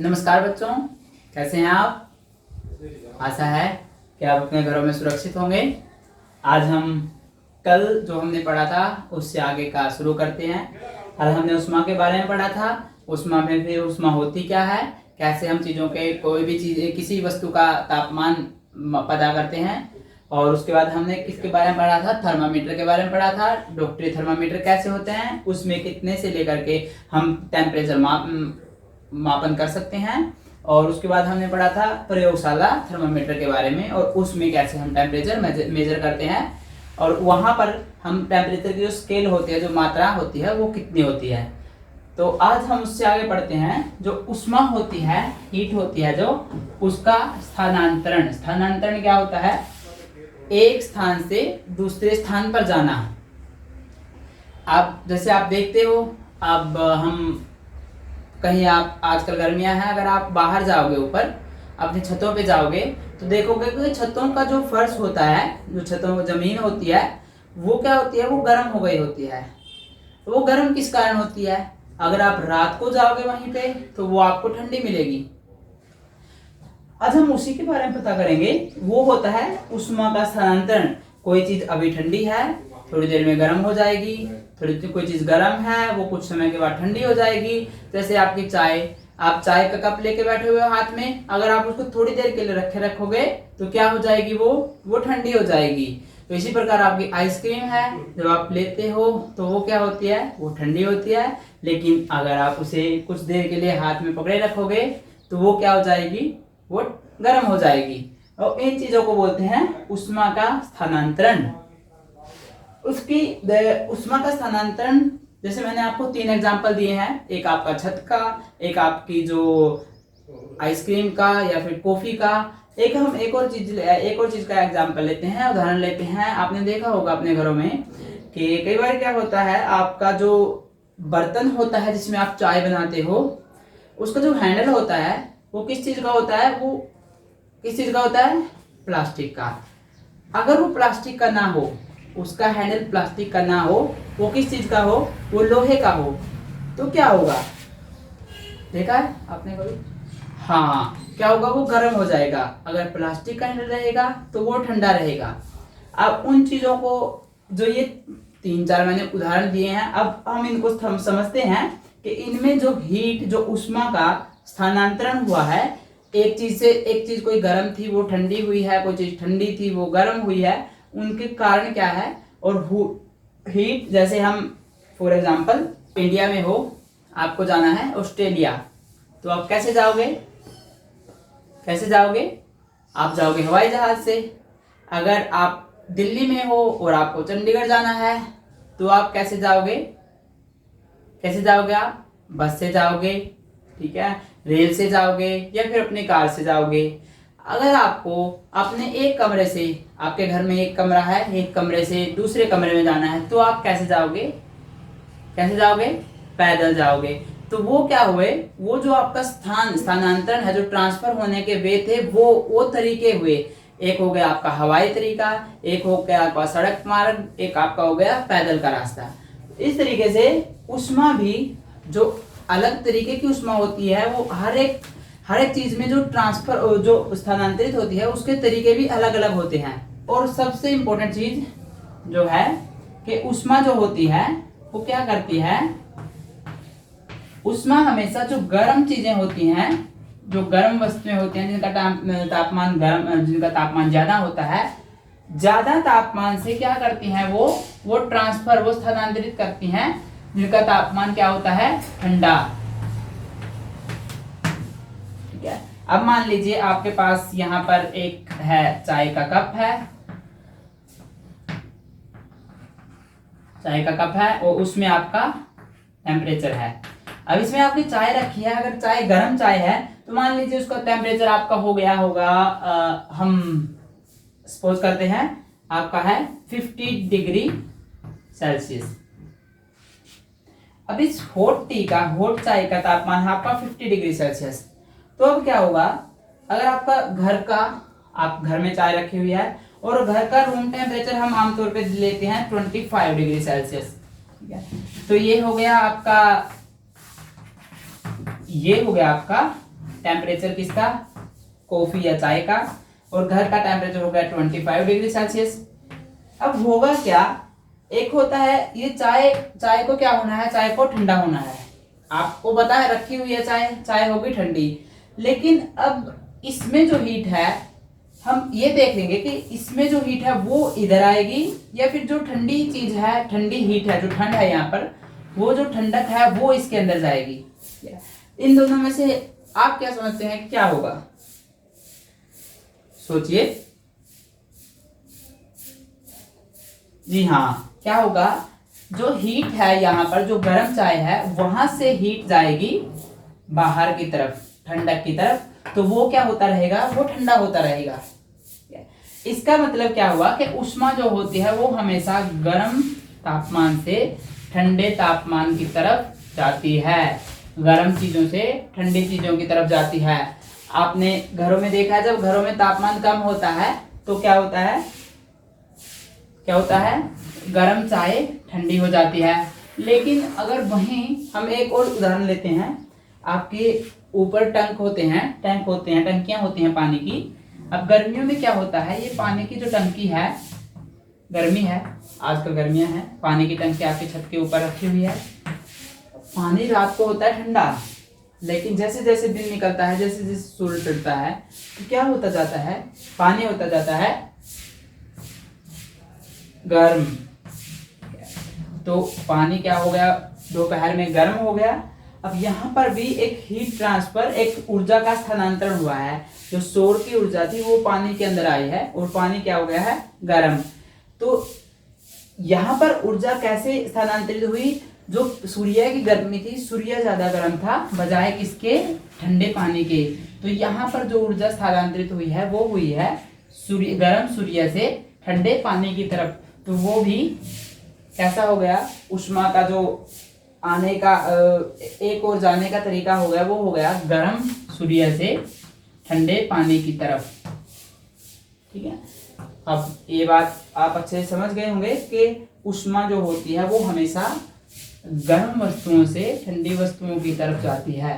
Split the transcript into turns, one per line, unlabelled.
नमस्कार बच्चों, कैसे हैं आप। आशा है कि आप अपने घरों में सुरक्षित होंगे। आज हम कल जो हमने पढ़ा था उससे आगे का शुरू करते हैं। कल हमने उष्मा के बारे में पढ़ा था। उष्मा में फिर उष्मा होती क्या है, कैसे हम चीज़ों के कोई भी चीज़ किसी वस्तु का तापमान पता करते हैं। और उसके बाद हमने किसके बारे में पढ़ा था, थर्मामीटर के बारे में पढ़ा था। डॉक्टरी थर्मामीटर कैसे होते हैं, उसमें कितने से लेकर के हम टेम्परेचर मापन कर सकते हैं। और उसके बाद हमने पढ़ा था प्रयोगशाला थर्मामीटर के बारे में, और उसमें कैसे हम टेम्परेचर मेजर करते हैं। और वहाँ पर हम टेम्परेचर की जो स्केल होती है, जो मात्रा होती है, वो कितनी होती है। तो आज हम उससे आगे पढ़ते हैं। जो उष्मा होती है, हीट होती है जो, उसका स्थानांतरण। स्थानांतरण क्या होता है, एक स्थान से दूसरे स्थान पर जाना। आप जैसे आप देखते हो, अब हम कहीं, आप आजकल गर्मियां हैं, अगर आप बाहर जाओगे, ऊपर अपनी छतों पे जाओगे, तो देखोगे कि छतों का जो फर्श होता है, जो छतों की जमीन होती है, वो क्या होती है, वो गर्म हो गई होती है। तो वो गर्म किस कारण होती है, अगर आप रात को जाओगे वहीं पे तो वो आपको ठंडी मिलेगी। आज हम उसी के बारे में पता करेंगे। वो होता है उष्मा का स्थानांतरण। कोई चीज अभी ठंडी है, थोड़ी देर में गर्म हो जाएगी। कोई चीज गर्म है, वो कुछ समय के बाद ठंडी हो जाएगी। जैसे आपकी चाय, आप चाय का कप लेके बैठे हुए हो हाथ में, अगर आप उसको थोड़ी देर के लिए रखोगे तो क्या हो जाएगी, वो ठंडी हो जाएगी। तो इसी प्रकार आपकी आइसक्रीम है, जब आप लेते हो तो वो क्या होती है, वो ठंडी होती है। लेकिन अगर आप उसे कुछ देर के लिए हाथ में पकड़े रखोगे तो वो क्या हो जाएगी, वो गर्म हो जाएगी। और इन चीजों को बोलते हैं उष्मा का स्थानांतरण। उष्मा का स्थानांतरण, जैसे मैंने आपको 3 एग्जांपल दिए हैं। एक आपका छत का, एक आपकी जो आइसक्रीम का या फिर कॉफी का। हम एक और चीज का एग्जांपल लेते हैं, उदाहरण लेते हैं। आपने देखा होगा अपने घरों में कि कई बार क्या होता है, आपका जो बर्तन होता है जिसमें आप चाय बनाते हो, उसका जो हैंडल होता है वो किस चीज का होता है, वो किस चीज का होता है, प्लास्टिक का। अगर वो प्लास्टिक का ना हो, उसका हैंडल प्लास्टिक का ना हो, वो किस चीज का हो, वो लोहे का हो, तो क्या होगा, देखा है आपने कभी। हाँ, क्या होगा, वो गर्म हो जाएगा। अगर प्लास्टिक का हैंडल रहेगा तो वो ठंडा रहेगा। अब उन चीजों को, जो ये 3-4 मैंने उदाहरण दिए हैं, अब हम इनको समझते हैं कि इनमें जो हीट, जो उष्मा का स्थानांतरण हुआ है, एक चीज से एक चीज, कोई गर्म थी वो ठंडी हुई है, कोई चीज ठंडी थी वो गर्म हुई है, उनके कारण क्या है। और हीट, जैसे हम फॉर एग्जांपल इंडिया में हो, आपको जाना है ऑस्ट्रेलिया, तो आप कैसे जाओगे, आप जाओगे हवाई जहाज से। अगर आप दिल्ली में हो और आपको चंडीगढ़ जाना है तो आप कैसे जाओगे, आप बस से जाओगे, ठीक है, रेल से जाओगे या फिर अपनी कार से जाओगे। अगर आपको अपने एक कमरे से, आपके घर में एक कमरा है, एक कमरे से दूसरे कमरे में जाना है, तो आप कैसे जाओगे, पैदल जाओगे। तो वो क्या हुए, वो जो आपका स्थानांतरण है, जो ट्रांसफर होने के वे थे, वो तरीके हुए। एक हो गया आपका हवाई तरीका, एक हो गया आपका सड़क मार्ग, एक आपका हो गया पैदल का रास्ता। इस तरीके से उष्मा भी, जो अलग तरीके की उष्मा होती है, वो हर एक चीज में जो ट्रांसफर, जो स्थानांतरित होती है, उसके तरीके भी अलग अलग होते हैं। और सबसे इंपॉर्टेंट चीज जो है कि उष्मा जो होती है वो क्या करती है, उष्मा हमेशा जो गर्म चीजें होती हैं, जो गर्म वस्तुएं होती हैं, जिनका तापमान ज्यादा होता है, ज्यादा तापमान से क्या करती हैं, वो ट्रांसफर, वो स्थानांतरित करती हैं, जिनका तापमान क्या होता है, ठंडा। ठीक है। अब मान लीजिए आपके पास यहाँ पर एक है, चाय का कप है, और उसमें आपका टेम्परेचर है। अब इसमें आपने चाय रखी है, अगर चाय गर्म चाय है तो मान लीजिए उसका टेम्परेचर आपका हो गया होगा, हम सपोज करते हैं आपका है 50 डिग्री सेल्सियस। अब इस हॉट चाय का तापमान है आपका 50 डिग्री सेल्सियस। तो अब क्या होगा, अगर आपका आप घर में चाय रखी हुई है और घर का रूम टेम्परेचर हम आमतौर पे लेते हैं 25 डिग्री सेल्सियस, ठीक है। तो ये हो गया आपका टेम्परेचर किसका, कॉफी या चाय का, और घर का टेम्परेचर हो गया 25 डिग्री सेल्सियस। अब होगा क्या, एक होता है ये चाय को क्या होना है, चाय को ठंडा होना है। आपको पता है रखी हुई है चाय होगी ठंडी, लेकिन अब इसमें जो हीट है हम ये देख लेंगे कि इसमें जो हीट है वो इधर आएगी या फिर जो ठंडी चीज है, ठंडी हीट है, जो ठंड है यहाँ पर, वो जो ठंडक है वो इसके अंदर जाएगी। इन दोनों में से आप क्या समझते हैं क्या होगा, सोचिए। जी हाँ, क्या होगा, जो हीट है यहाँ पर, जो गर्म चाय है वहां से हीट जाएगी बाहर की तरफ, ठंडक की तरफ, तो वो क्या होता रहेगा, वो ठंडा होता रहेगा। इसका मतलब क्या हुआ कि ऊष्मा जो होती है वो हमेशा गर्म तापमान से ठंडे तापमान की तरफ जाती है, गर्म चीजों से ठंडी चीजों की तरफ जाती है। आपने घरों में देखा है, जब घरों में तापमान कम होता है तो क्या होता है, गर्म चाय ठंडी हो जाती है। लेकिन अगर वहीं हम एक और उदाहरण लेते हैं, आपके ऊपर टंकियां होती हैं पानी की। अब गर्मियों में क्या होता है, ये पानी की जो टंकी है, गर्मी है, आजकल गर्मियां हैं, पानी की टंकी आपकी छत के ऊपर रखी हुई है। पानी रात को होता है ठंडा, लेकिन जैसे जैसे दिन निकलता है, जैसे जैसे सूरज चढ़ता है, तो क्या होता जाता है, पानी होता जाता है गर्म। तो पानी क्या हो गया, दोपहर में गर्म हो गया। अब यहाँ पर भी एक हीट ट्रांसफर, एक ऊर्जा का स्थानांतरण हुआ है। जो सौर की ऊर्जा थी वो पानी के अंदर आई है और पानी क्या हो गया है, गर्म। तो यहाँ पर ऊर्जा कैसे स्थानांतरित हुई, जो सूर्य की गर्मी थी, सूर्य ज्यादा गर्म था बजाय किसके, ठंडे पानी के। तो यहाँ पर जो ऊर्जा स्थानांतरित हुई है वो हुई है गर्म सूर्य से ठंडे पानी की तरफ। तो वो भी कैसा हो गया, ऊष्मा का जो आने का एक और जाने का तरीका हो गया, वो हो गया गर्म सूर्य से ठंडे पानी की तरफ। ठीक है, अब ये बात आप अच्छे से समझ गए होंगे कि ऊष्मा जो होती है वो हमेशा गर्म वस्तुओं से ठंडी वस्तुओं की तरफ जाती है।